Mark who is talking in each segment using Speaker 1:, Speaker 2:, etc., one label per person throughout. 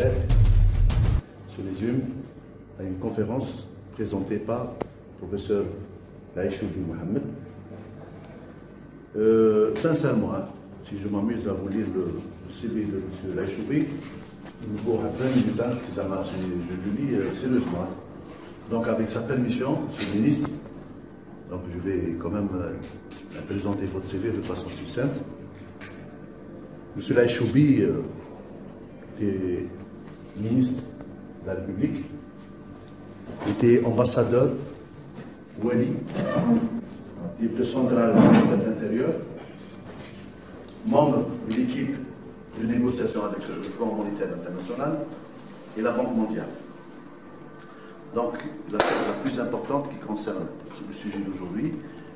Speaker 1: Sahel se résume à une conférence présentée par le professeur Laïchoubi Mohamed. Sincèrement, si je m'amuse à vous lire le CV de M. Laïchoubi, il me faut 20 minutes, si ça marche, je le lis sérieusement. Donc avec sa permission, M. le ministre, donc je vais quand même présenter votre CV de façon plus simple. M. Laïchoubi était ministre de la République, était ambassadeur Wali, type de centrale de l'intérieur, membre de l'équipe de négociation avec le Fonds monétaire international et la Banque mondiale. Donc, la chose la plus importante qui concerne le sujet d'aujourd'hui,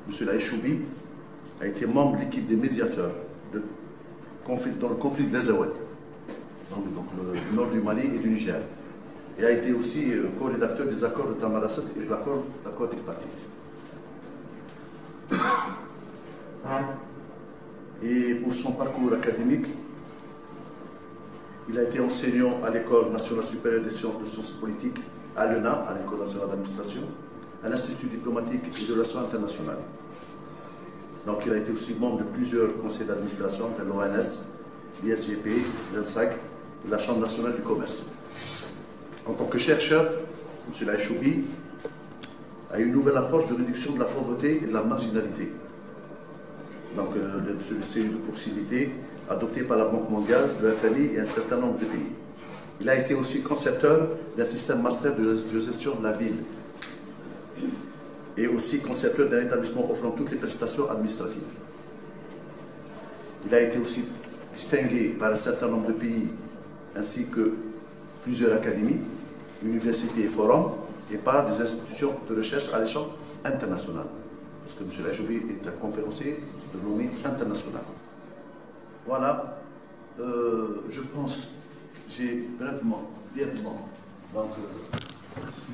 Speaker 1: M. Laïchoubi a été membre de l'équipe des médiateurs dans le conflit de l'Azawad, donc le nord du Mali et du Niger, et a été aussi co-rédacteur des accords de Tamarasset et de l'accord tripartite. Et pour son parcours académique, il a été enseignant à l'École nationale supérieure des sciences politiques, à l'ENA, à l'École nationale d'administration, à l'Institut diplomatique et de relations internationales. Donc il a été aussi membre de plusieurs conseils d'administration, de l'ONS, l'ISGP, l'ELSAG et la Chambre nationale du commerce. En tant que chercheur, M. Laïchoubi a une nouvelle approche de réduction de la pauvreté et de la marginalité. Donc le CEU de proximité adopté par la Banque mondiale, le FMI et un certain nombre de pays. Il a été aussi concepteur d'un système master de gestion de la ville et aussi concepteur d'un établissement offrant toutes les prestations administratives. Il a été aussi distingué par un certain nombre de pays ainsi que plusieurs académies, universités et forums et par des institutions de recherche à l'échelle internationale. Parce que M. Laïchoubi est un conférencier de renommée internationale. Voilà, je pense, j'ai brièvement donc, cité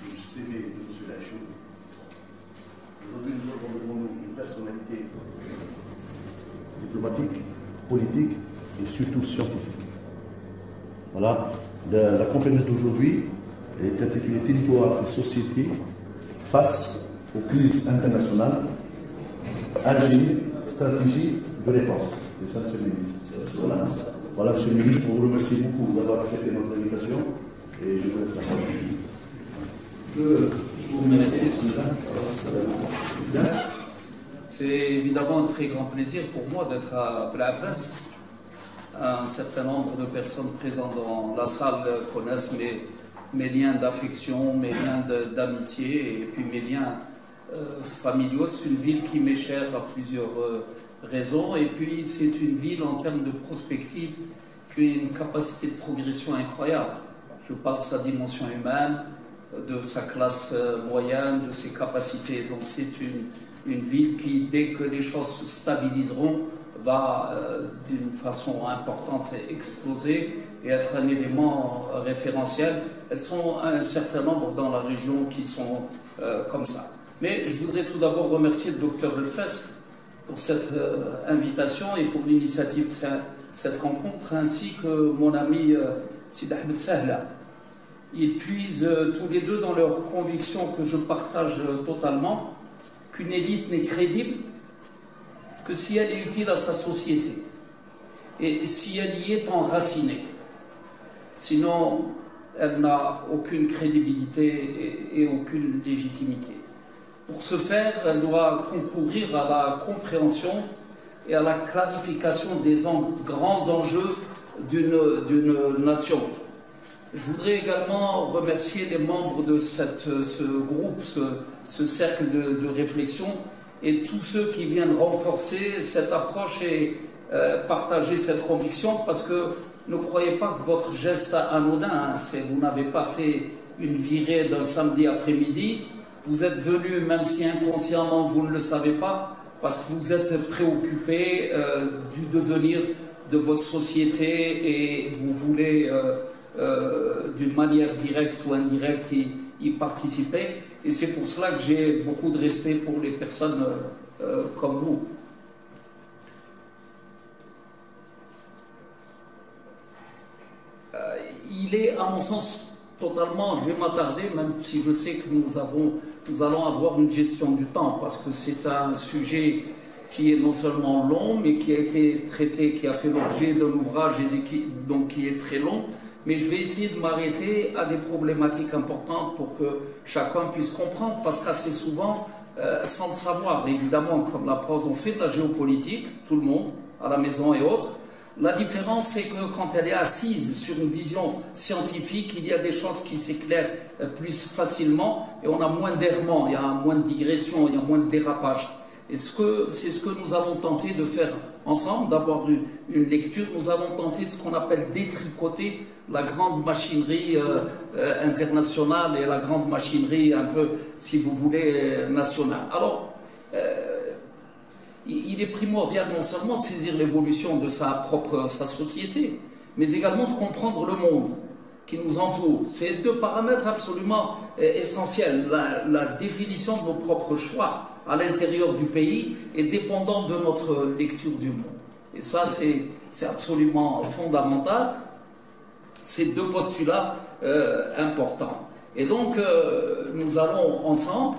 Speaker 1: le CV de M. Laïchoubi. Aujourd'hui, nous avons devant nous une personnalité diplomatique, politique et surtout scientifique. Voilà, la conférence d'aujourd'hui est intitulée Territoire et société face aux crises internationales, agir, stratégie de réponse. C'est ça, M. le ministre. Voilà, M. le ministre, on vous remercie beaucoup d'avoir accepté notre invitation et je vous laisse la parole.
Speaker 2: Je vous remercie, c'est évidemment un très grand plaisir pour moi d'être à Blabès. Un certain nombre de personnes présentes dans la salle connaissent mes liens d'affection, mes liens d'amitié et puis mes liens familiaux. C'est une ville qui m'est chère à plusieurs raisons et puis c'est une ville en termes de prospective qui a une capacité de progression incroyable. Je parle de sa dimension humaine, de sa classe moyenne, de ses capacités. Donc c'est une ville qui, dès que les choses se stabiliseront, va d'une façon importante exploser et être un élément référentiel. Elles sont un certain nombre dans la région qui sont comme ça. Mais je voudrais tout d'abord remercier le docteur Elfes pour cette invitation et pour l'initiative de cette rencontre, ainsi que mon ami Sid Ahmed Sahla. Ils puisent tous les deux dans leur conviction que je partage totalement, qu'une élite n'est crédible que si elle est utile à sa société et si elle y est enracinée. Sinon, elle n'a aucune crédibilité et aucune légitimité. Pour ce faire, elle doit concourir à la compréhension et à la clarification des grands enjeux d'une nation. Je voudrais également remercier les membres de ce groupe, ce cercle de réflexion, et tous ceux qui viennent renforcer cette approche et partager cette conviction, parce que ne croyez pas que votre geste anodin, vous n'avez pas fait une virée d'un samedi après-midi, vous êtes venu, même si inconsciemment vous ne le savez pas, parce que vous êtes préoccupé du devenir de votre société et vous voulez d'une manière directe ou indirecte y participer. Et c'est pour cela que j'ai beaucoup de respect pour les personnes comme vous. il est, à mon sens, totalement, je vais m'attarder, même si je sais que nous allons avoir une gestion du temps, parce que c'est un sujet qui est non seulement long, mais qui a été traité, qui a fait l'objet d'un ouvrage, donc qui est très long. Mais je vais essayer de m'arrêter à des problématiques importantes pour que chacun puisse comprendre, parce qu'assez souvent, sans le savoir, évidemment, comme la prose, on fait de la géopolitique, tout le monde, à la maison et autres. La différence, c'est que quand elle est assise sur une vision scientifique, il y a des choses qui s'éclairent plus facilement et on a moins d'errements, il y a moins de digressions, il y a moins de dérapages. Et c'est ce que nous allons tenter de faire ensemble, d'avoir une lecture. Nous allons tenter de ce qu'on appelle détricoter la grande machinerie internationale et la grande machinerie un peu, si vous voulez, nationale. Alors, il est primordial non seulement de saisir l'évolution de sa société, mais également de comprendre le monde qui nous entoure. C'est deux paramètres absolument essentiels. La définition de nos propres choix à l'intérieur du pays est dépendante de notre lecture du monde. Et ça, c'est absolument fondamental. Ces deux postulats importants. Et donc, nous allons ensemble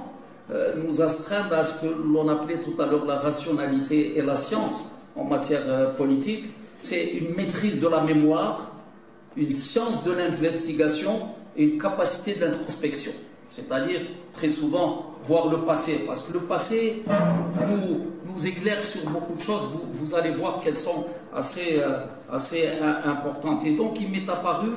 Speaker 2: nous astreindre à ce que l'on appelait tout à l'heure la rationalité et la science en matière politique. C'est une maîtrise de la mémoire, une science de l'investigation et une capacité d'introspection. C'est-à-dire, très souvent, voir le passé. Parce que le passé nous éclaire sur beaucoup de choses. Vous allez voir qu'elles sont assez importantes. Et donc, il m'est apparu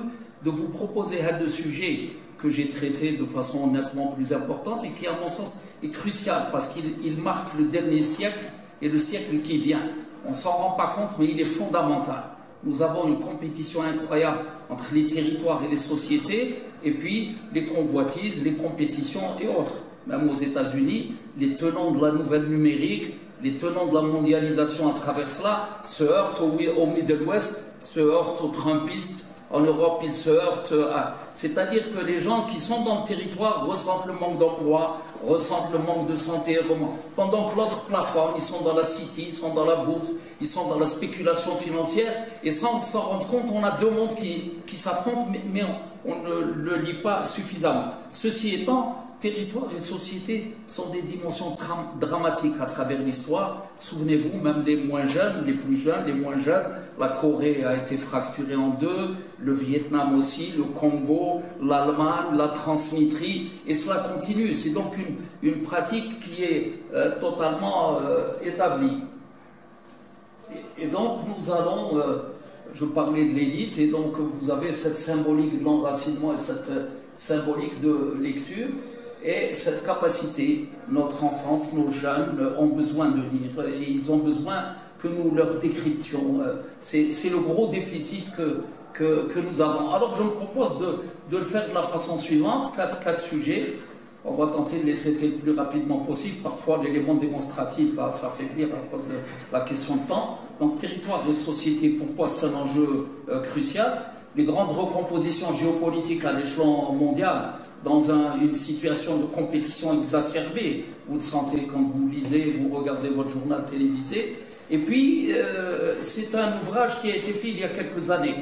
Speaker 2: de vous proposer un de sujets que j'ai traité de façon nettement plus importante et qui, à mon sens, est crucial parce qu'il marque le dernier siècle et le siècle qui vient. On ne s'en rend pas compte, mais il est fondamental. Nous avons une compétition incroyable entre les territoires et les sociétés, et puis les convoitises, les compétitions et autres. Même aux États-Unis, les tenants de la nouvelle numérique, les tenants de la mondialisation à travers cela se heurtent au Middle West, se heurtent aux Trumpistes. En Europe, ils se heurtent à... C'est-à-dire que les gens qui sont dans le territoire ressentent le manque d'emploi, ressentent le manque de santé, pendant que l'autre plafonne, ils sont dans la city, ils sont dans la bourse, ils sont dans la spéculation financière, et sans s'en rendre compte, on a deux mondes qui s'affrontent, mais on ne le lit pas suffisamment. Ceci étant, territoire et société sont des dimensions dramatiques à travers l'histoire. Souvenez-vous, même les moins jeunes, les plus jeunes, les moins jeunes, la Corée a été fracturée en deux, le Vietnam aussi, le Congo, l'Allemagne, la Transnistrie, et cela continue. C'est donc une pratique qui est totalement établie. Et donc nous allons, je parlais de l'élite, et donc vous avez cette symbolique de l'enracinement et cette symbolique de lecture. Et cette capacité, notre enfance, nos jeunes ont besoin de lire et ils ont besoin que nous leur décryptions. C'est le gros déficit que nous avons. Alors je me propose de le faire de la façon suivante, quatre sujets. On va tenter de les traiter le plus rapidement possible. Parfois l'élément démonstratif va s'affaiblir à cause de la question de temps. Donc territoire et société, pourquoi c'est un enjeu crucial? Les grandes recompositions géopolitiques à l'échelon mondial, dans une situation de compétition exacerbée. Vous le sentez quand vous lisez, vous regardez votre journal télévisé. Et puis, c'est un ouvrage qui a été fait il y a quelques années.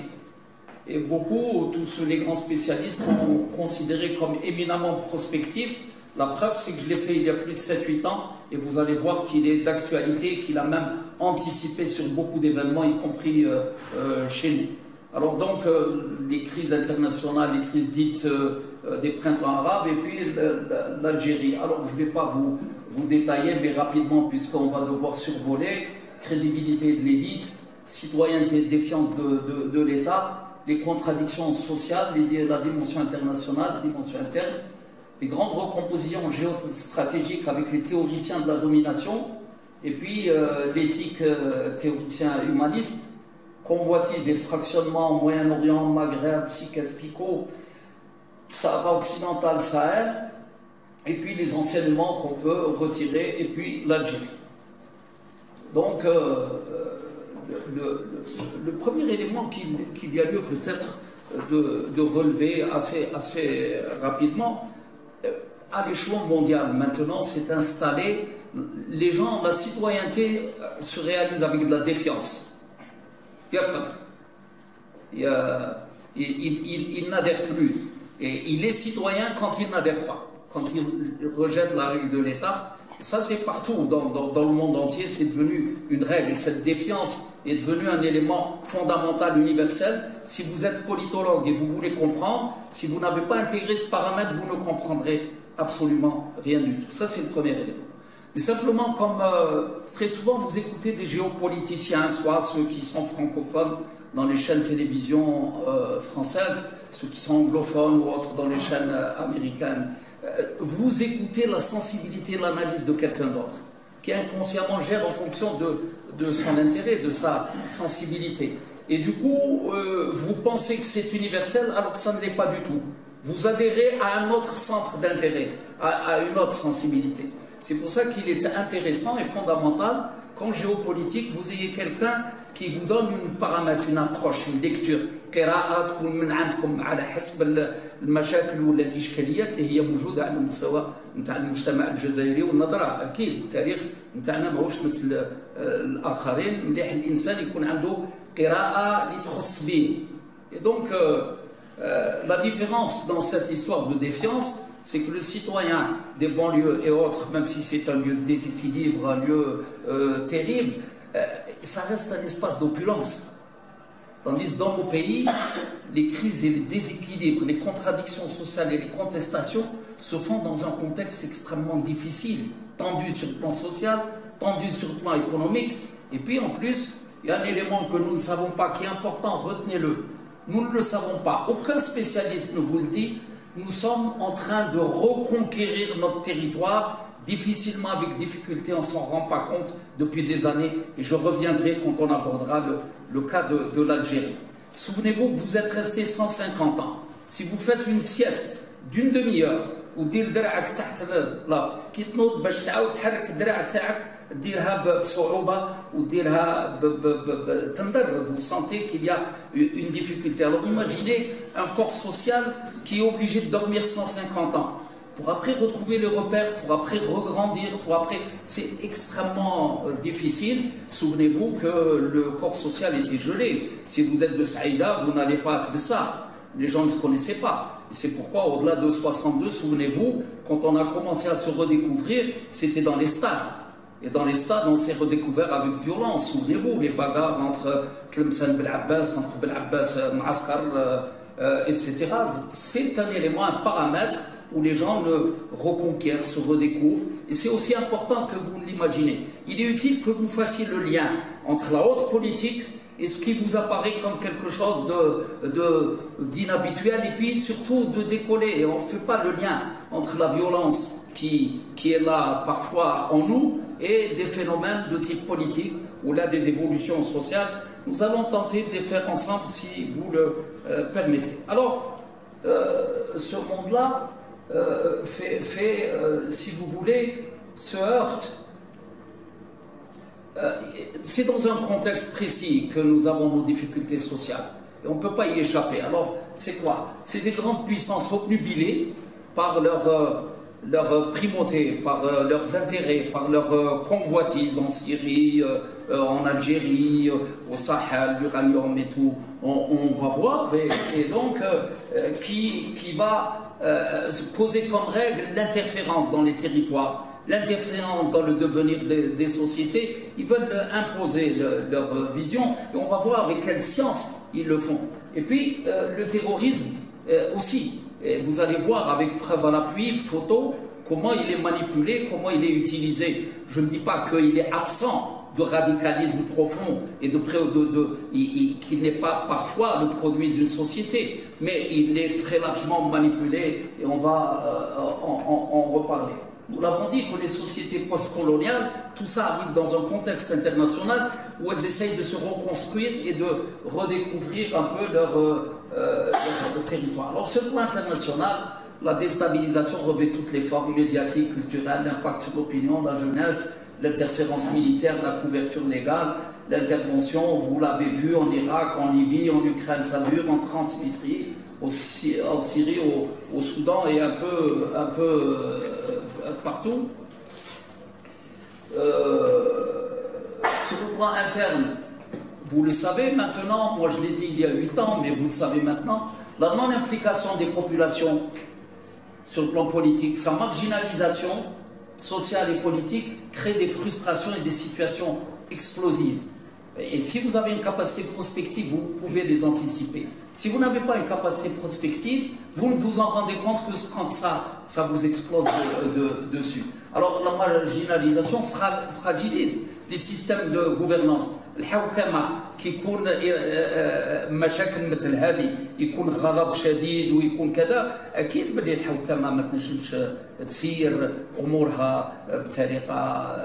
Speaker 2: Et beaucoup, tous les grands spécialistes, l'ont considéré comme éminemment prospectif. La preuve, c'est que je l'ai fait il y a plus de 7-8 ans. Et vous allez voir qu'il est d'actualité, qu'il a même anticipé sur beaucoup d'événements, y compris chez nous. Alors donc, les crises internationales, les crises dites des printemps arabes, et puis l'Algérie. Alors, je ne vais pas vous détailler, mais rapidement, puisqu'on va devoir survoler, crédibilité de l'élite, citoyenneté, défiance de l'État, les contradictions sociales, la dimension internationale, la dimension interne, les grandes recompositions géostratégiques avec les théoriciens de la domination, et puis l'éthique théoricien humaniste, convoitise et fractionnement au Moyen-Orient, Maghreb, Sicas-Picot, Sahara occidental, Sahel, et puis les enseignements qu'on peut retirer, et puis l'Algérie. Donc, le premier élément qu'il y a lieu peut-être de relever assez rapidement, à l'échelon mondial maintenant, s'est installé, les gens, la citoyenneté se réalise avec de la défiance. Il y il n'adhère plus. Et il est citoyen quand il n'adhère pas, quand il rejette la règle de l'État. Ça, c'est partout, dans le monde entier, c'est devenu une règle. Cette défiance est devenue un élément fondamental, universel. Si vous êtes politologue et vous voulez comprendre, si vous n'avez pas intégré ce paramètre, vous ne comprendrez absolument rien du tout. Ça, c'est le premier élément. Mais simplement, comme très souvent, vous écoutez des géopoliticiens, soit ceux qui sont francophones dans les chaînes télévision françaises, ceux qui sont anglophones ou autres dans les chaînes américaines, vous écoutez la sensibilité, l'analyse de quelqu'un d'autre, qui inconsciemment gère en fonction de son intérêt, de sa sensibilité. Et du coup, vous pensez que c'est universel alors que ça ne l'est pas du tout. Vous adhérez à un autre centre d'intérêt, à une autre sensibilité. C'est pour ça qu'il est intéressant et fondamental qu'en géopolitique, vous ayez quelqu'un qui vous donne une paramètre, une approche, une lecture. قراءة تكون من عندكم على حسب المشاكل ولا الإشكاليات اللي هي موجودة على المستوى نتاع المجتمع الجزائري والنظرة أكيد التاريخ نتاعنا ماهوش مثل الآخرين مليح الإنسان يكون عنده قراءة اللي تخص به. Et donc la différence dans cette histoire de défiance, c'est que le citoyen des banlieues et autres, même si c'est un lieu de déséquilibre, un lieu terrible, ça reste un espace d'opulence. Tandis que dans nos pays, les crises et les déséquilibres, les contradictions sociales et les contestations se font dans un contexte extrêmement difficile, tendu sur le plan social, tendu sur le plan économique. Et puis en plus, il y a un élément que nous ne savons pas, qui est important, retenez-le. Nous ne le savons pas, aucun spécialiste ne vous le dit, nous sommes en train de reconquérir notre territoire, difficilement, avec difficulté, on ne s'en rend pas compte depuis des années, et je reviendrai quand on abordera le cas de l'Algérie. Souvenez-vous que vous êtes resté 150 ans. Si vous faites une sieste d'une demi-heure, ou دير دراعك تحت لا كي تنوض باش تعاود تحرك الدراع تاعك ديرها بصعوبة وديرها تنضر. Vous sentez qu'il y a une difficulté. Alors imaginez un corps social qui est obligé de dormir 150 ans pour après retrouver les repères, pour après regrandir, pour après... C'est extrêmement difficile. Souvenez-vous que le corps social était gelé. Si vous êtes de Saïda, vous n'allez pas être ça. Les gens ne se connaissaient pas. C'est pourquoi, au-delà de 62, souvenez-vous, quand on a commencé à se redécouvrir, c'était dans les stades. Et dans les stades, on s'est redécouvert avec violence. Souvenez-vous, les bagarres entre Tlemcen Belabbas, entre Belabbas Maaskar, etc. C'est un élément, un paramètre où les gens le reconquièrent, se redécouvrent. Et c'est aussi important que vous l'imaginez. Il est utile que vous fassiez le lien entre la haute politique et ce qui vous apparaît comme quelque chose d'inhabituel, et puis surtout de décoller. Et on ne fait pas le lien entre la violence qui est là parfois en nous et des phénomènes de type politique ou là des évolutions sociales. Nous allons tenter de les faire ensemble si vous le permettez. Alors, ce monde-là si vous voulez, se heurte. C'est dans un contexte précis que nous avons nos difficultés sociales. Et on ne peut pas y échapper. Alors, c'est quoi? C'est des grandes puissances obnubilées par leur primauté, par leurs intérêts, par leur convoitise en Syrie, en Algérie, au Sahel, l'uranium et tout. On va voir. Et donc, qui va se poser comme règle l'interférence dans les territoires, l'interférence dans le devenir des sociétés. Ils veulent imposer leur vision, et on va voir avec quelle science ils le font. Et puis le terrorisme aussi, et vous allez voir avec preuve à l'appui, photo, comment il est manipulé, comment il est utilisé. Je ne dis pas qu'il est absent de radicalisme profond et qu'il n'est pas parfois le produit d'une société, mais il est très largement manipulé, et on va en reparler. Nous l'avons dit que les sociétés postcoloniales, tout ça arrive dans un contexte international où elles essayent de se reconstruire et de redécouvrir un peu leur territoire. Alors sur le plan international, la déstabilisation revêt toutes les formes médiatiques, culturelles, l'impact sur l'opinion, la jeunesse, l'interférence militaire, la couverture légale, l'intervention, vous l'avez vu, en Irak, en Libye, en Ukraine, ça dure, en Transnistrie, en Syrie, au Soudan et un peu partout. Sur le plan interne, vous le savez maintenant, moi je l'ai dit il y a 8 ans, mais vous le savez maintenant, la non-implication des populations sur le plan politique, sa marginalisation sociale et politique crée des frustrations et des situations explosives. Et si vous avez une capacité prospective, vous pouvez les anticiper. Si vous n'avez pas une capacité prospective, vous ne vous en rendez compte que quand ça vous explose dessus. Alors la marginalisation fragilise les systèmes de gouvernance. الحوكمة كيكون مشاكل مثل هذه يكون غضب شديد ويكون كذا أكيد بلي الحوكمة ما تنجمش تسير أمورها بطريقة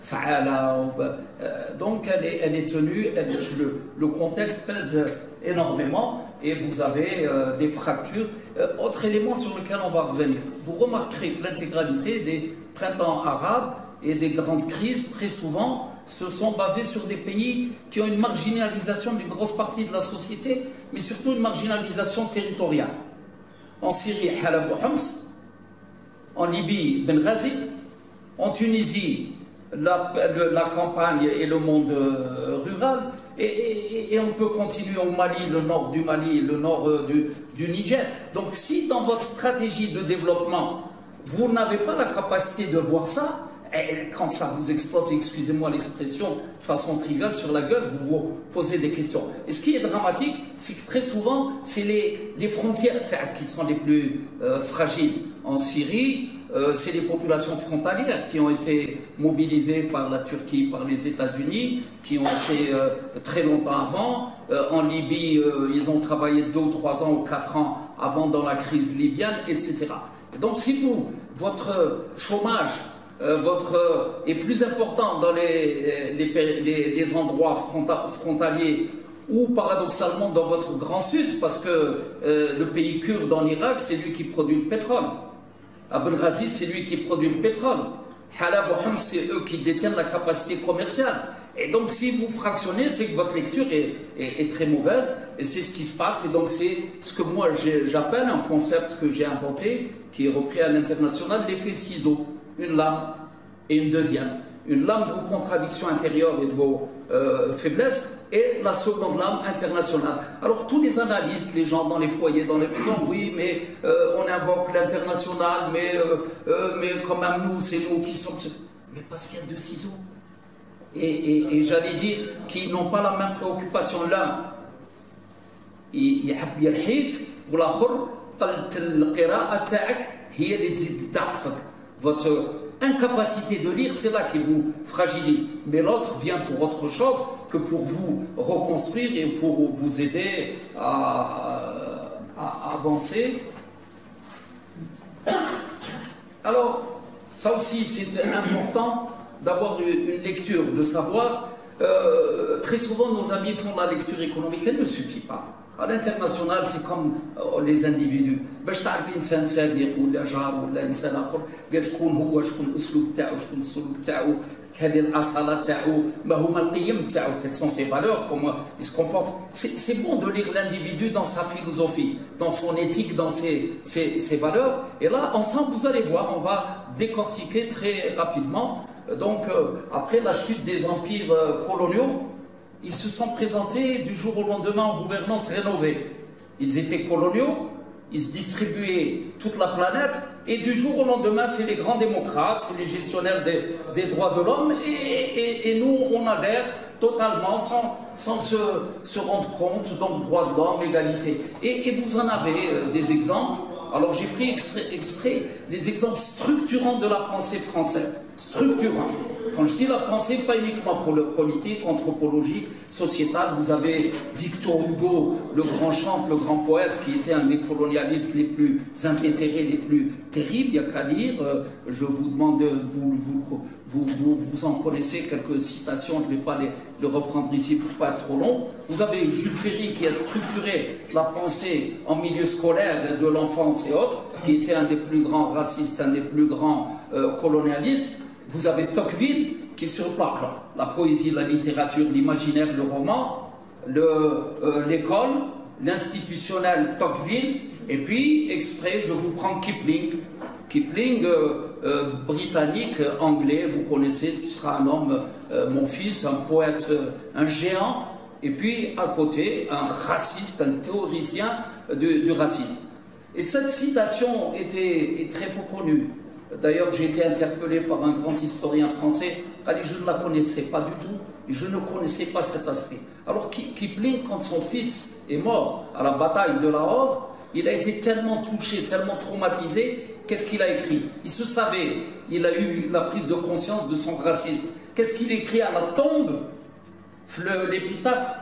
Speaker 2: فعالة. Donc elle est tenue, le contexte pèse énormément et vous avez des fractures. Autre élément sur lequel on va revenir, vous remarquerez que l'intégralité des printemps arabes et des grandes crises, très souvent, se sont basés sur des pays qui ont une marginalisation d'une grosse partie de la société, mais surtout une marginalisation territoriale. En Syrie, Halab ou Homs, en Libye, Benghazi, en Tunisie, la campagne et le monde rural, et on peut continuer au Mali, le nord du Mali, le nord du Niger. Donc si dans votre stratégie de développement, vous n'avez pas la capacité de voir ça, et quand ça vous explose, excusez-moi l'expression, de façon triviale sur la gueule, vous vous posez des questions. Et ce qui est dramatique, c'est que très souvent, c'est les frontières qui sont les plus fragiles. En Syrie, c'est les populations frontalières qui ont été mobilisées par la Turquie, par les États-Unis, qui ont été très longtemps avant. En Libye, ils ont travaillé 2 ou 3 ans ou 4 ans avant dans la crise libyenne, etc. Et donc si votre chômage est plus important dans les endroits frontaliers ou paradoxalement dans votre grand sud, parce que le pays kurde en Irak, c'est lui qui produit le pétrole. Benghazi, c'est lui qui produit le pétrole. Halab ou Homs, c'est eux qui détiennent la capacité commerciale. Et donc si vous fractionnez, c'est que votre lecture est très mauvaise, et c'est ce qui se passe. Et donc c'est ce que moi j'appelle un concept que j'ai inventé, qui est repris à l'international, l'effet ciseau. Une lame et une deuxième. Une lame de vos contradictions intérieures et de vos faiblesses, et la seconde lame internationale. Alors tous les analystes, les gens dans les foyers, dans les maisons, oui, mais on invoque l'international, mais quand même nous, c'est nous qui sommes... Mais parce qu'il y a 2 ciseaux. Et j'allais dire qu'ils n'ont pas la même préoccupation. L'un, يحب يرحيك, والآخر قلة القراءة تاعك هي اللي تزيد ضعفك. Votre incapacité de lire, c'est là qui vous fragilise. Mais l'autre vient pour autre chose que pour vous reconstruire et pour vous aider à avancer. Alors, ça aussi, c'est important d'avoir une lecture, de savoir. Très souvent, nos amis font la lecture économique, elle ne suffit pas. À l'international, c'est comme les individus. باش تعرف انسان صادق ولا جار ولا انسان اخر قال شكون هو, شكون الاسلوب تاعو, شكون السلوك تاعو, هذه الاصاله تاعو, ما هما القيم تاعو, quelles sont ses valeurs, comment il se comporte. C'est bon de lire l'individu dans sa philosophie, dans son éthique, dans ses valeurs. Et là, ensemble, vous allez voir, on va décortiquer très rapidement. Donc, après la chute des empires coloniaux, ils se sont présentés du jour au lendemain en gouvernance rénovée. Ils étaient coloniaux, ils se distribuaient toute la planète, et du jour au lendemain, c'est les grands démocrates, c'est les gestionnaires des droits de l'homme, et nous, on adhère totalement sans se rendre compte, donc droits de l'homme, égalité. Et vous en avez des exemples. Alors j'ai pris exprès les exemples structurants de la pensée française. Structurants. Quand je dis la pensée, pas uniquement pour le politique, anthropologique, sociétal. Vous avez Victor Hugo, le grand chantre, le grand poète, qui était un des colonialistes les plus invétérés, les plus terribles. Il n'y a qu'à lire. Je vous demande, vous en connaissez quelques citations, je ne vais pas les reprendre ici pour pas être trop long. Vous avez Jules Ferry qui a structuré la pensée en milieu scolaire de l'enfance et autres, qui était un des plus grands racistes, un des plus grands colonialistes. Vous avez Tocqueville qui est sur la poésie, la littérature, l'imaginaire, le roman, l'école, l'institutionnel Tocqueville, et puis exprès je vous prends Kipling. Kipling, britannique, anglais, vous connaissez, tu seras un homme, mon fils, un poète, un géant, et puis à côté, un raciste, un théoricien du racisme. Et cette citation est très peu connue. D'ailleurs, j'ai été interpellé par un grand historien français. Je ne la connaissais pas du tout, et je ne connaissais pas cet aspect. Alors Kipling, quand son fils est mort à la bataille de Lahore, il a été tellement touché, tellement traumatisé, qu'est-ce qu'il a écrit? Il se savait, il a eu la prise de conscience de son racisme. Qu'est-ce qu'il écrit à la tombe, l'épitaphe?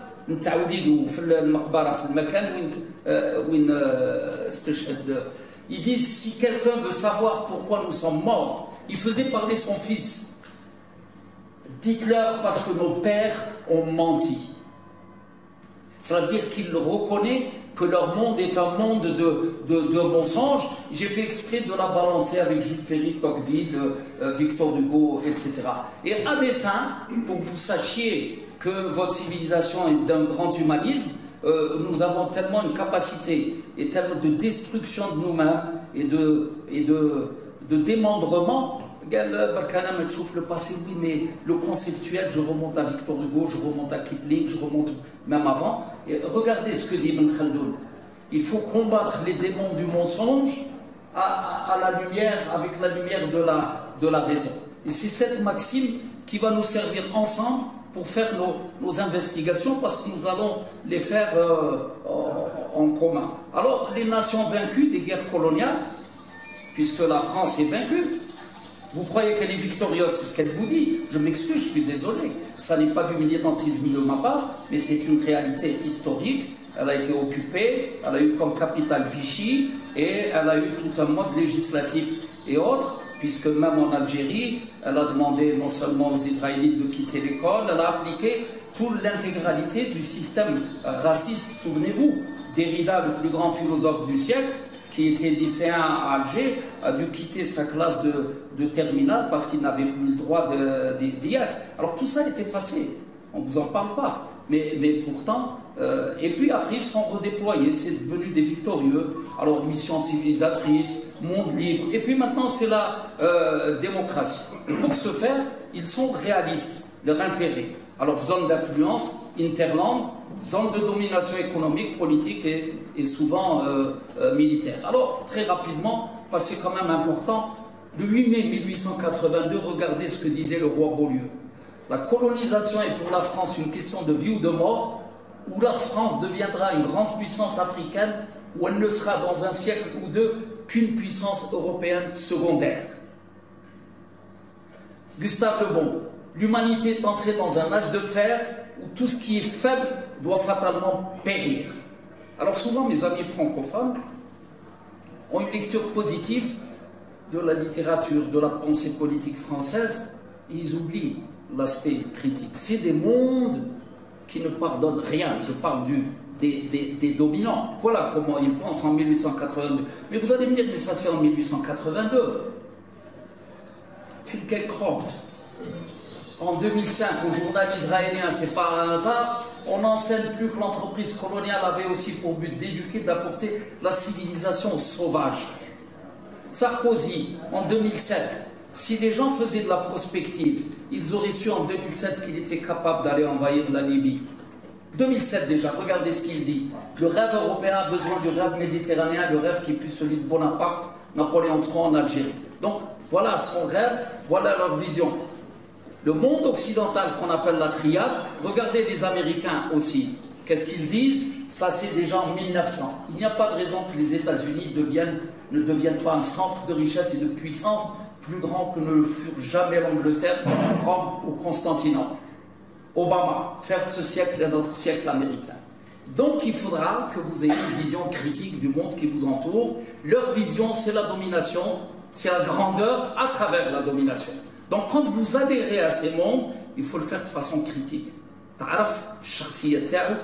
Speaker 2: Il dit, si quelqu'un veut savoir pourquoi nous sommes morts, il faisait parler son fils. Dites-leur parce que nos pères ont menti. Ça veut dire qu'il reconnaît que leur monde est un monde de mensonges. J'ai fait exprès de la balancer avec Jules Ferry, Tocqueville, Victor Hugo, etc. Et à dessein, pour que vous sachiez que votre civilisation est d'un grand humanisme, nous avons tellement une capacité et tellement de destruction de nous-mêmes et de démembrement. Le passé, oui, mais le conceptuel, je remonte à Victor Hugo, je remonte à Kipling, je remonte même avant. Et regardez ce que dit Ibn Khaldoun. Il faut combattre les démons du mensonge à la lumière, avec la lumière de la raison. Et c'est cette maxime qui va nous servir ensemble pour faire nos investigations, parce que nous allons les faire en commun. Alors, les nations vaincues des guerres coloniales, puisque la France est vaincue, vous croyez qu'elle est victorieuse, c'est ce qu'elle vous dit. Je m'excuse, je suis désolé. Ça n'est pas du militantisme de ma part, mais c'est une réalité historique. Elle a été occupée, elle a eu comme capitale Vichy, et elle a eu tout un mode législatif et autres, puisque même en Algérie, elle a demandé non seulement aux Israélites de quitter l'école, elle a appliqué toute l'intégralité du système raciste. Souvenez-vous, Derrida, le plus grand philosophe du siècle, qui était lycéen à Alger, a dû quitter sa classe de terminale parce qu'il n'avait plus le droit d'y être. Alors tout ça est effacé, on ne vous en parle pas. Mais pourtant, et puis après ils sont redéployés, c'est devenu des victorieux. Alors mission civilisatrice, monde libre, et puis maintenant c'est la démocratie. Pour ce faire, ils sont réalistes, leur intérêt. Alors zone d'influence, interland, zone de domination économique, politique et souvent militaire. Alors très rapidement, parce que c'est quand même important, le 8 mai 1882, regardez ce que disait le roi Beaulieu. La colonisation est pour la France une question de vie ou de mort, où la France deviendra une grande puissance africaine, où elle ne sera dans un siècle ou deux qu'une puissance européenne secondaire. Gustave Le Bon, l'humanité est entrée dans un âge de fer où tout ce qui est faible doit fatalement périr. Alors souvent mes amis francophones ont une lecture positive de la littérature, de la pensée politique française, et ils oublient l'aspect critique. C'est des mondes qui ne pardonnent rien. Je parle des dominants. Voilà comment ils pensent en 1882. Mais vous allez me dire, mais ça c'est en 1882. Phil Croft, en 2005, au journal israélien, c'est pas un hasard, on n'enseigne plus que l'entreprise coloniale avait aussi pour but d'éduquer, d'apporter la civilisation aux sauvages. Sarkozy, en 2007, si les gens faisaient de la prospective, ils auraient su en 2007 qu'il était capable d'aller envahir la Libye. 2007 déjà, regardez ce qu'il dit. Le rêve européen a besoin du rêve méditerranéen, le rêve qui fut celui de Bonaparte, Napoléon III en Algérie. Donc voilà son rêve, voilà leur vision. Le monde occidental qu'on appelle la triade, regardez les Américains aussi. Qu'est-ce qu'ils disent? Ça c'est déjà en 1900. Il n'y a pas de raison que les États-Unis ne deviennent pas un centre de richesse et de puissance plus grand que ne le furent jamais l'Angleterre, Rome ou Constantinople. Obama, faire de ce siècle notre siècle américain. Donc il faudra que vous ayez une vision critique du monde qui vous entoure. Leur vision, c'est la domination, c'est la grandeur à travers la domination. Donc quand vous adhérez à ces mondes, il faut le faire de façon critique. تعرف الشخصية تاعو،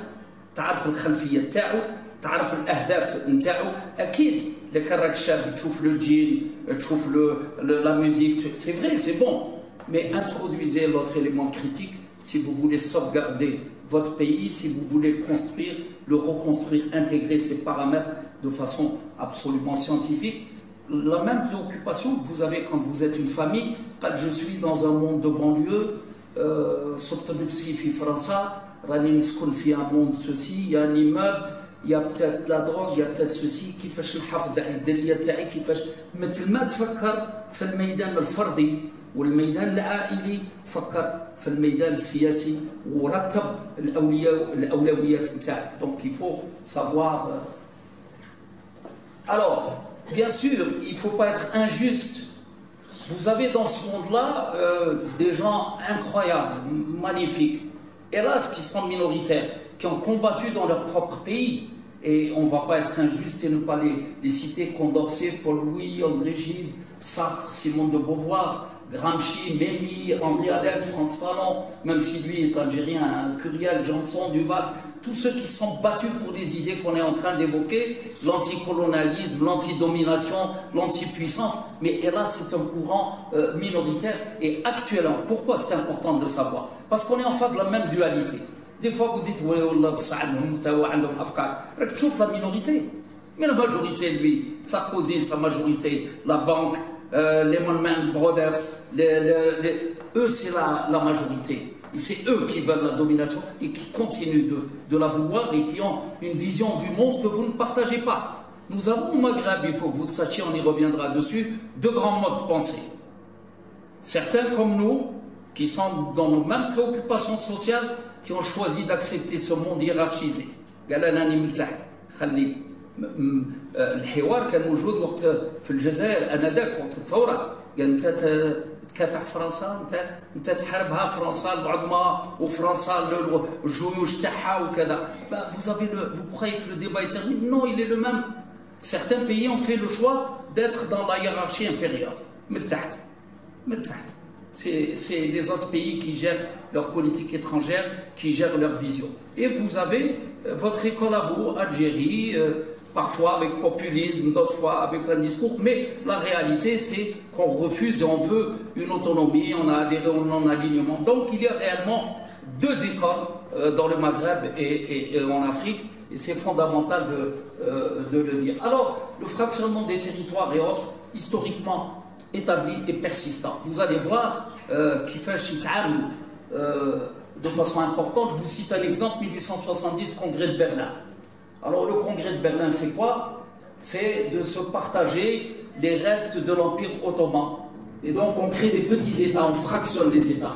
Speaker 2: تعرف الخلفية تاعو، تعرف الأهداف نتاعو. أكيد لك راك شاب تشوف لو جين، تشوف la musique, c'est vrai, c'est bon. Mais introduisez l'autre élément critique si vous voulez sauvegarder votre pays, si vous voulez construire, le reconstruire, intégrer ces paramètres de façon absolument scientifique. la même préoccupation que vous avez quand vous êtes une famille. Quand je suis dans un monde de banlieue, صرت نفسي في فرنسا راني نسكن في un monde ceci, il y a un immeuble, il y a peut-être la drogue, il y a peut-être ceci, كيفاش نحافظ على الدريه تاعي، كيفاش مثل ما تفكر في الميدان الفردي والميدان العائلي، فكر في الميدان السياسي ورتب الاولويات نتاعك. Donc il faut savoir. Alors, bien sûr, il ne faut pas être injuste. Vous avez dans ce monde-là des gens incroyables, magnifiques, hélas, qui sont minoritaires, qui ont combattu dans leur propre pays. Et on ne va pas être injuste et ne pas les citer: Condorcet, Paul Louis, André Gide, Sartre, Simone de Beauvoir, Gramsci, Memmi, André Alem, Frantz Fanon, même si lui est algérien, Curiel, Janson, Duval, tous ceux qui sont battus pour les idées qu'on est en train d'évoquer, l'anticolonialisme, l'antidomination, l'antipuissance, mais hélas c'est un courant minoritaire et actuellement. Pourquoi c'est important de le savoir? Parce qu'on est en face de la même dualité. Des fois vous dites la minorité, mais la majorité, lui, Sarkozy, sa majorité, la banque, les Lehman Brothers, eux c'est la majorité. Et c'est eux qui veulent la domination et qui continuent de la vouloir et qui ont une vision du monde que vous ne partagez pas. Nous avons au Maghreb, il faut que vous le sachiez, on y reviendra dessus, deux grands modes de pensée. Certains comme nous, qui sont dans nos mêmes préoccupations sociales, qui ont choisi d'accepter ce monde hiérarchisé. الحوار كان موجود وقت في الجزائر انذاك وقت الثوره، قال انت تكافح فرنسا، انت تحاربها فرنسا العظمى وفرنسا الجيوش تاعها وكذا. Vous croyez que le débat est terminé? Non, il est le même. Certains pays ont fait le choix d'être dans la hiérarchie inférieure. C'est les autres pays qui gèrent leur politique étrangère, qui gèrent leur vision. Et vous avez votre école à vous, Algérie, parfois avec populisme, d'autres fois avec un discours, mais la réalité c'est qu'on refuse et on veut une autonomie, on a adhéré au non-alignement. Donc il y a réellement deux écoles dans le Maghreb et en Afrique, et c'est fondamental de le dire. Alors, le fractionnement des territoires et autres, historiquement établi et persistant. Vous allez voir qui fait de façon importante. Je vous cite un exemple, 1870, Congrès de Berlin. Alors le Congrès de Berlin, c'est quoi? C'est de se partager les restes de l'Empire ottoman. Et donc on crée des petits États, on fractionne les États.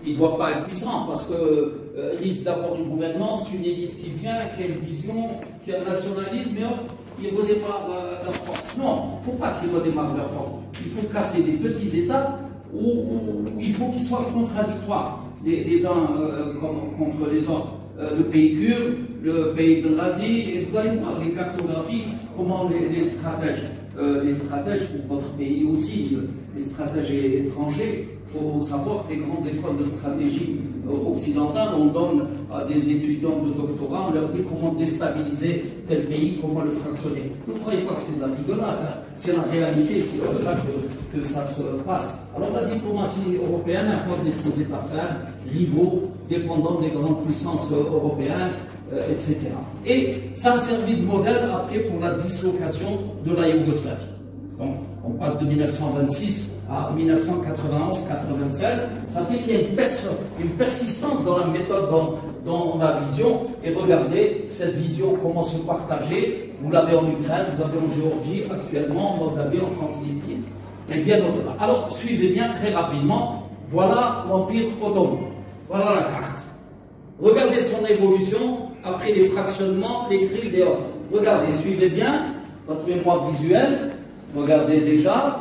Speaker 2: Ils ne doivent pas être puissants parce qu'ils risquent d'avoir une gouvernance, une élite qui vient, qui a une vision, qui a un nationalisme, mais ils redémarrent leur force. Non, il ne faut pas qu'ils redémarrent leur force. Il faut casser des petits États où il faut qu'ils soient contradictoires les uns contre les autres. Le pays kurde, le pays de l'Asie, et vous allez voir les cartographies, comment les stratèges pour votre pays aussi, les stratèges étrangers. Il faut savoir que les grandes écoles de stratégie occidentales, on donne à des étudiants de doctorat, on leur dit comment déstabiliser tel pays, comment le fractionner. Ne croyez pas que c'est de la rigolade, hein. C'est la réalité, c'est comme ça que ça se passe. Alors la diplomatie européenne impose des États fermes, rivaux, dépendants des grandes puissances européennes, etc. Et ça a servi de modèle après pour la dislocation de la Yougoslavie. Donc on passe de 1926 à 1991-96, ça veut dire qu'il y a une persistance dans la méthode, dans la vision. Et regardez cette vision, comment se partager. Vous l'avez en Ukraine, vous l'avez en Géorgie, actuellement en Moldavie, en Transnistrie, et bien au-delà. Alors, suivez bien très rapidement. Voilà l'Empire ottoman. Voilà la carte. Regardez son évolution après les fractionnements, les crises et autres. Regardez, suivez bien votre mémoire visuelle. Regardez déjà.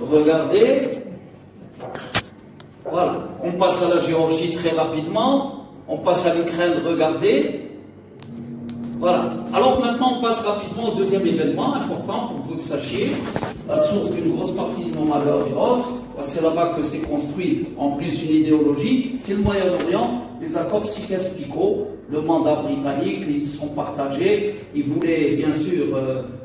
Speaker 2: Regardez, voilà, on passe à la Géorgie très rapidement, on passe à l'Ukraine, regardez, voilà. Alors maintenant on passe rapidement au deuxième événement important pour que vous le sachiez, la source d'une grosse partie de nos malheurs et autres, c'est là-bas que s'est construit en plus une idéologie, c'est le Moyen-Orient, les accords Sykes-Picot, le mandat britannique, ils se sont partagés, ils voulaient bien sûr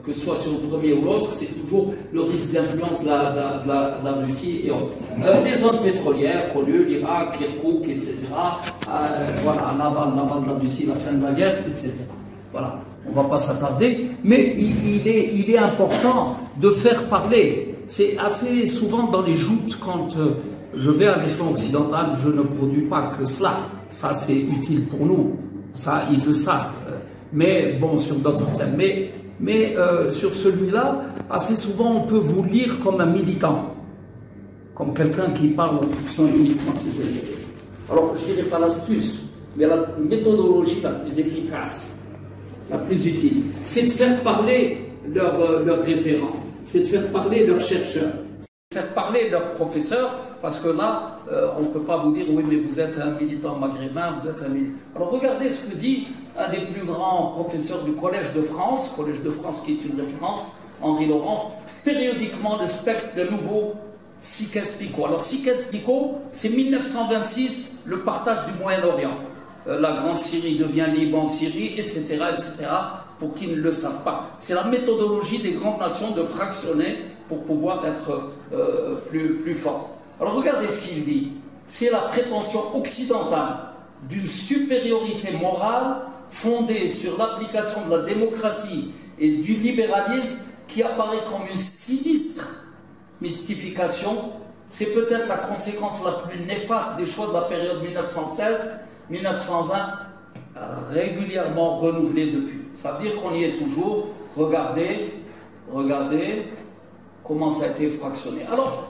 Speaker 2: que ce soit sur le premier ou l'autre, c'est toujours le risque d'influence de la Russie et autres. Les zones pétrolières connues, l'Irak, Kirkouk, etc. Voilà, l'aval de la Russie, la fin de la guerre, etc. Voilà. on ne va pas s'attarder, mais il est important de faire parler. C'est assez souvent dans les joutes, quand je vais à l'échelon occidental, je ne produis pas que cela. Ça, c'est utile pour nous. Ça, ils le savent. Mais bon, sur d'autres thèmes. Mais sur celui-là, assez souvent, on peut vous lire comme un militant. Comme quelqu'un qui parle en fonction uniquement de ses intérêts. Alors, je ne dirais pas l'astuce, mais la méthodologie la plus efficace, la plus utile, c'est de faire parler leurs référents, c'est de faire parler leurs chercheurs, c'est de faire parler leurs professeurs, parce que là, on ne peut pas vous dire, oui, mais vous êtes un militant maghrébin, vous êtes un militant... Alors, regardez ce que dit un des plus grands professeurs du Collège de France qui est une référence, Henri Laurence, périodiquement le spectre de nouveau Sykes-Picot. Alors, Sykes-Picot, c'est 1926, le partage du Moyen-Orient. La Grande Syrie devient Liban-Syrie, etc., etc., pour qui ne le savent pas. C'est la méthodologie des grandes nations de fractionner pour pouvoir être plus fortes. Alors, regardez ce qu'il dit. C'est la prétention occidentale d'une supériorité morale fondée sur l'application de la démocratie et du libéralisme qui apparaît comme une sinistre mystification. C'est peut-être la conséquence la plus néfaste des choix de la période 1916-1920, régulièrement renouvelée depuis. Ça veut dire qu'on y est toujours. Regardez comment ça a été fractionné. Alors,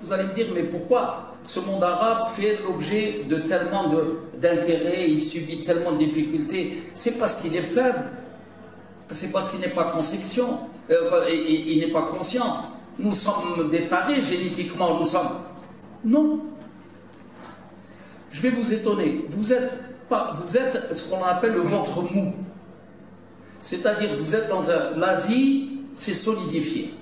Speaker 2: vous allez me dire, mais pourquoi ce monde arabe fait l'objet de tellement d'intérêts, il subit tellement de difficultés? C'est parce qu'il est faible, c'est parce qu'il n'est pas conscient, il n'est pas conscient. Nous sommes des tarés génétiquement, nous sommes... Non. Je vais vous étonner. Vous êtes ce qu'on appelle le ventre mou. C'est-à-dire, vous êtes dans l'Asie, c'est solidifié.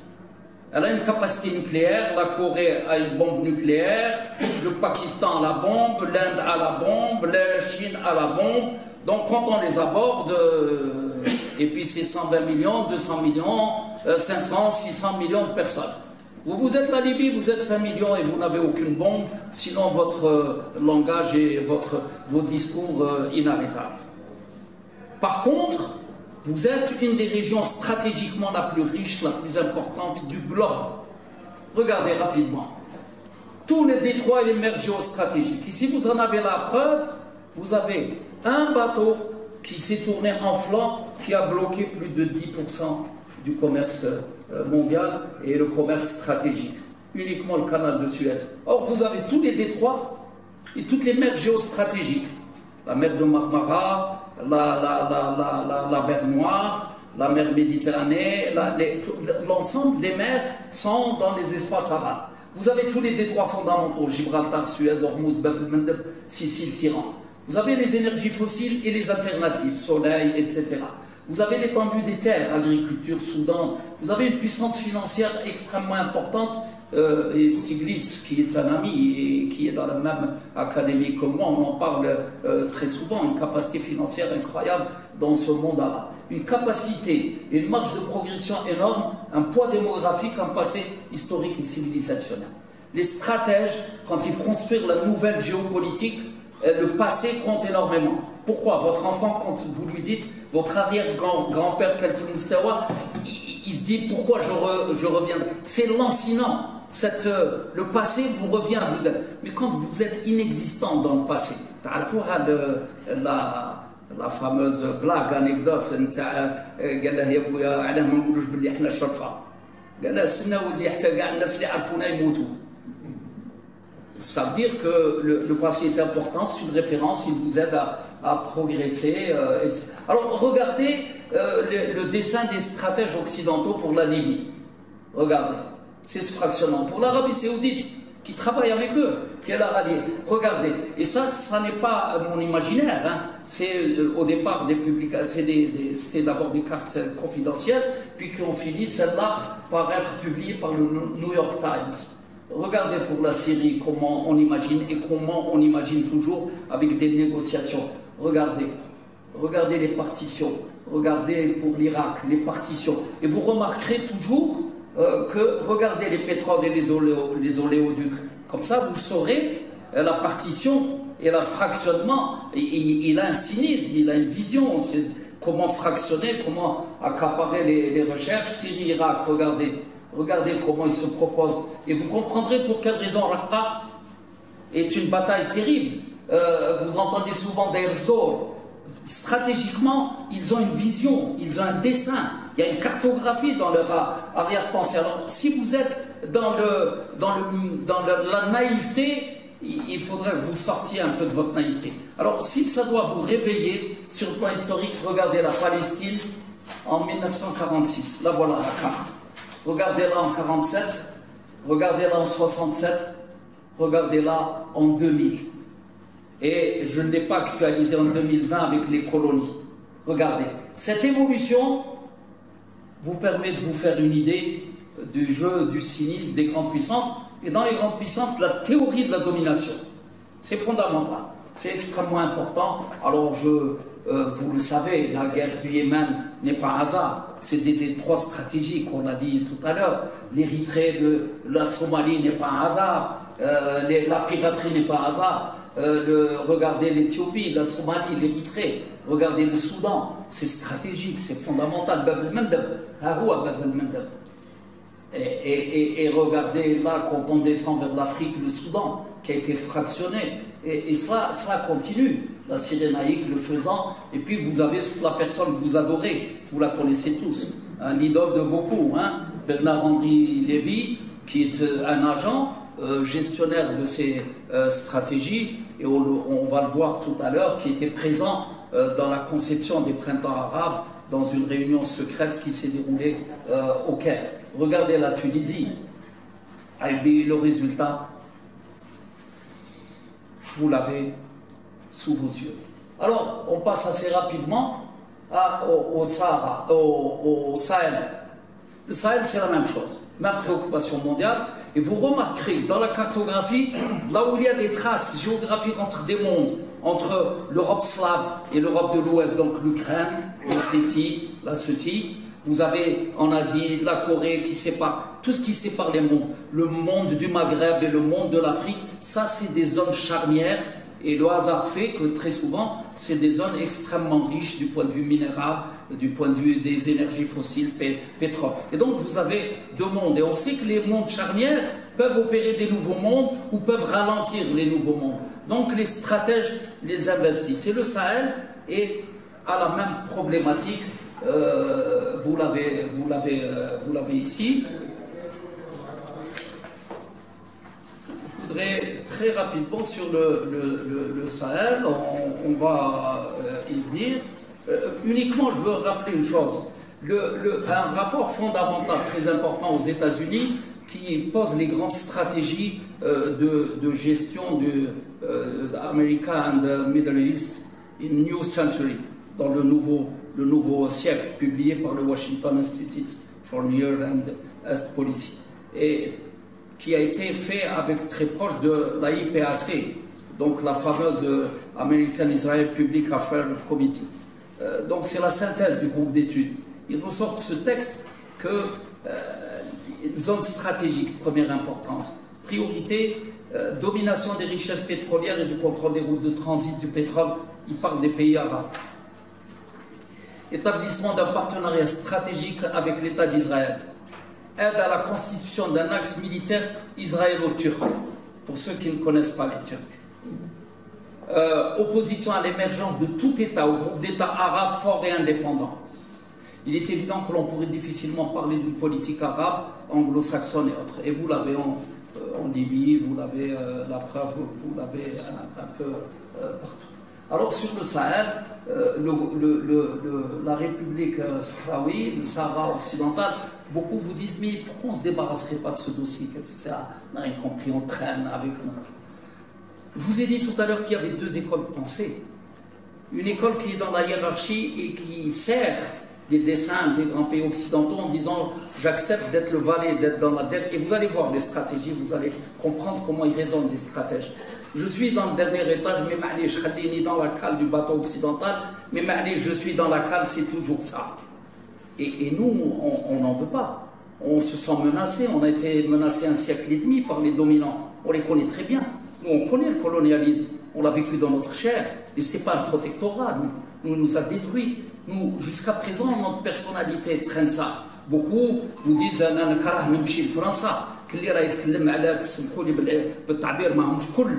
Speaker 2: Elle a une capacité nucléaire, la Corée a une bombe nucléaire, le Pakistan a la bombe, l'Inde a la bombe, la Chine a la bombe. Donc quand on les aborde, et puis c'est 120 millions, 200 millions, 500, 600 millions de personnes. Vous êtes la Libye, vous êtes 5 millions et vous n'avez aucune bombe, sinon votre langage et vos discours inarrêtables. Par contre, vous êtes une des régions stratégiquement la plus riche, la plus importante du globe. Regardez rapidement. Tous les détroits et les mers géostratégiques. Ici, vous en avez la preuve. Vous avez un bateau qui s'est tourné en flanc, qui a bloqué plus de 10% du commerce mondial et le commerce stratégique. Uniquement le canal de Suez. Or, vous avez tous les détroits et toutes les mers géostratégiques. La mer de Marmara, la mer Noire, la mer Méditerranée, l'ensemble des mers sont dans les espaces arabes. Vous avez tous les détroits fondamentaux, Gibraltar, Suez, Hormuz, Bab el-Mandeb, Sicile, Tiran. Vous avez les énergies fossiles et les alternatives, soleil, etc. Vous avez l'étendue des terres, agriculture, Soudan. Vous avez une puissance financière extrêmement importante. Et Stiglitz, qui est un ami et qui est dans la même académie que moi, on en parle très souvent, une capacité financière incroyable dans ce monde arabe. Une capacité et une marge de progression énorme, un poids démographique, un passé historique et civilisationnel. Les stratèges, quand ils construisent la nouvelle géopolitique, le passé compte énormément. Pourquoi? Votre enfant, quand vous lui dites, votre arrière-grand-père, Khalful Mustawa, il se dit, pourquoi je reviendrai? C'est lancinant. Le passé vous revient à vous. Mais quand vous êtes inexistant dans le passé, la fameuse blague, anecdote, ça veut dire que le passé est important, c'est une référence, il vous aide à progresser. Alors regardez le dessin des stratèges occidentaux pour la Libye. Regardez. C'est ce fractionnement. Pour l'Arabie Saoudite, qui travaille avec eux, qui est la ralliée. Regardez. Et ça n'est pas mon imaginaire. Hein. C'est au départ des publications, c'était d'abord des cartes confidentielles, puis qui ont fini, celles-là, par être publiées par le New York Times. Regardez pour la Syrie comment on imagine, et comment on imagine toujours avec des négociations. Regardez. Regardez les partitions. Regardez pour l'Irak, les partitions. Et vous remarquerez toujours que regardez les pétroles et les oléoducs. Comme ça, vous saurez la partition et le fractionnement. Il a un cynisme, il a une vision. comment fractionner, comment accaparer les recherches. Syrie, Irak, regardez comment ils se proposent. Et vous comprendrez pour quelle raison Raqqa est une bataille terrible. Vous entendez souvent Deir Zor. Stratégiquement, ils ont une vision, ils ont un dessin, il y a une cartographie dans leur arrière-pensée. Alors, si vous êtes dans la naïveté, il faudrait que vous sortiez un peu de votre naïveté. Alors, si ça doit vous réveiller sur le plan historique, regardez la Palestine en 1946. Là, voilà la carte. Regardez-la en 1947, regardez-la en 1967, regardez-la en 2000. Et je ne l'ai pas actualisé en 2020 avec les colonies. Regardez, cette évolution vous permet de vous faire une idée du jeu, du cynisme des grandes puissances. Et dans les grandes puissances, la théorie de la domination, c'est fondamental, c'est extrêmement important. Alors, vous le savez, la guerre du Yémen n'est pas un hasard. C'est des détroits stratégiques, on l'a dit tout à l'heure. L'Érythrée, la Somalie n'est pas un hasard. La piraterie n'est pas un hasard. Regardez l'Éthiopie, la Somalie, l'Érythrée, regardez le Soudan, c'est stratégique, c'est fondamental. Bab el-Mandeb, Bab el-Mandeb. Et regardez là, quand on descend vers l'Afrique, le Soudan, qui a été fractionné. Et ça continue, la Cyrénaïque le faisant. Et puis vous avez la personne que vous adorez, vous la connaissez tous, l'idole de beaucoup, Bernard-Henri Lévy, qui est un agent gestionnaire de ces stratégies, et on va le voir tout à l'heure, qui était présent dans la conception des printemps arabes, dans une réunion secrète qui s'est déroulée au Caire. Regardez la Tunisie, et le résultat, vous l'avez sous vos yeux. Alors, on passe assez rapidement au Sahara, au Sahel. Le Sahel, c'est la même chose, même préoccupation mondiale. Et vous remarquerez dans la cartographie, là où il y a des traces géographiques entre des mondes, entre l'Europe slave et l'Europe de l'Ouest, donc l'Ukraine, l'Ossétie, ceci, vous avez en Asie la Corée qui sépare, tout ce qui sépare les mondes, le monde du Maghreb et le monde de l'Afrique, ça c'est des zones charnières. Et le hasard fait que très souvent, c'est des zones extrêmement riches du point de vue minéral, du point de vue des énergies fossiles, pétrole. Et donc vous avez deux mondes. Et on sait que les mondes charnières peuvent opérer des nouveaux mondes ou peuvent ralentir les nouveaux mondes. Donc les stratèges les investissent. Et le Sahel a la même problématique. Vous l'avez ici. Je voudrais très rapidement sur le Sahel, on va y venir. Uniquement, je veux rappeler une chose. Un rapport fondamental très important aux États-Unis qui pose les grandes stratégies de gestion de America and the Middle East in New Century, dans le nouveau siècle, publié par le Washington Institute for Near and East Policy. Et qui a été fait avec très proche de la IPAC, donc la fameuse American Israel Public Affairs Committee. Donc c'est la synthèse du groupe d'études. Il ressort de ce texte que zone stratégique de première importance, priorité, domination des richesses pétrolières et du contrôle des routes de transit du pétrole, il parle des pays arabes. Établissement d'un partenariat stratégique avec l'État d'Israël. Aide à la constitution d'un axe militaire israélo-turc, pour ceux qui ne connaissent pas les Turcs. Opposition à l'émergence de tout État, au groupe d'États arabes forts et indépendants. Il est évident que l'on pourrait difficilement parler d'une politique arabe, anglo-saxonne et autres. Et vous l'avez en Libye, vous l'avez, la preuve, vous l'avez un peu partout. Alors sur le Sahel, la République sahraoui, le Sahara occidental, beaucoup vous disent, mais pourquoi on ne se débarrasserait pas de ce dossier? Qu'est-ce que c'est? On n'a rien compris, on traîne avec nous. Je vous ai dit tout à l'heure qu'il y avait deux écoles de pensée. Une école qui est dans la hiérarchie et qui sert les dessins des grands pays occidentaux en disant j'accepte d'être le valet, d'être dans la dette. Et vous allez voir les stratégies, vous allez comprendre comment ils raisonnent les stratèges. Je suis dans le dernier étage, mais je suis dans la cale du bateau occidental, mais je suis dans la cale, c'est toujours ça. Et nous, on n'en veut pas. On se sent menacé. On a été menacé un siècle et demi par les dominants. On les connaît très bien. Nous, on connaît le colonialisme. On l'a vécu dans notre chair. Et ce n'était pas un protectorat. Nous a détruits. Nous, jusqu'à présent, notre personnalité traîne ça. Beaucoup vous disent أنا نكره نمشي لفرنسا. كل راهي يتكلم على تسمحوا لي بالتعبير ماهمش كل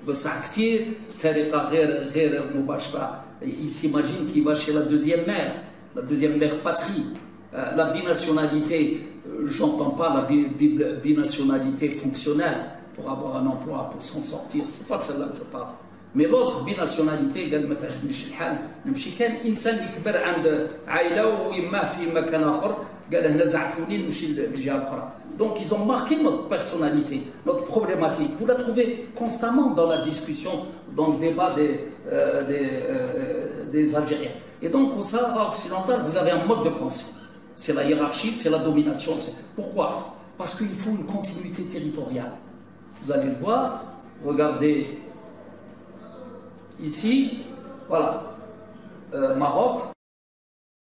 Speaker 2: بصح كثير بطريقة غير مباشرة. Il s'imagine qu'il va chez la deuxième mère patrie. La binationalité, j'entends pas la binationalité fonctionnelle pour avoir un emploi, pour s'en sortir. C'est pas de celle-là que je parle. Mais l'autre binationalité قال ما تعجبنيش الحال نمشي. كان انسان يكبر عند عائله ويماه في مكان اخر قال هنا زعفوني نمشي للجهه الاخرى. Donc ils ont marqué notre personnalité, notre problématique. Vous la trouvez constamment dans la discussion, dans le débat des Algériens. Et donc au Sahara occidental, vous avez un mode de pensée. C'est la hiérarchie, c'est la domination. Pourquoi? Parce qu'il faut une continuité territoriale. Vous allez le voir, regardez ici, voilà, Maroc,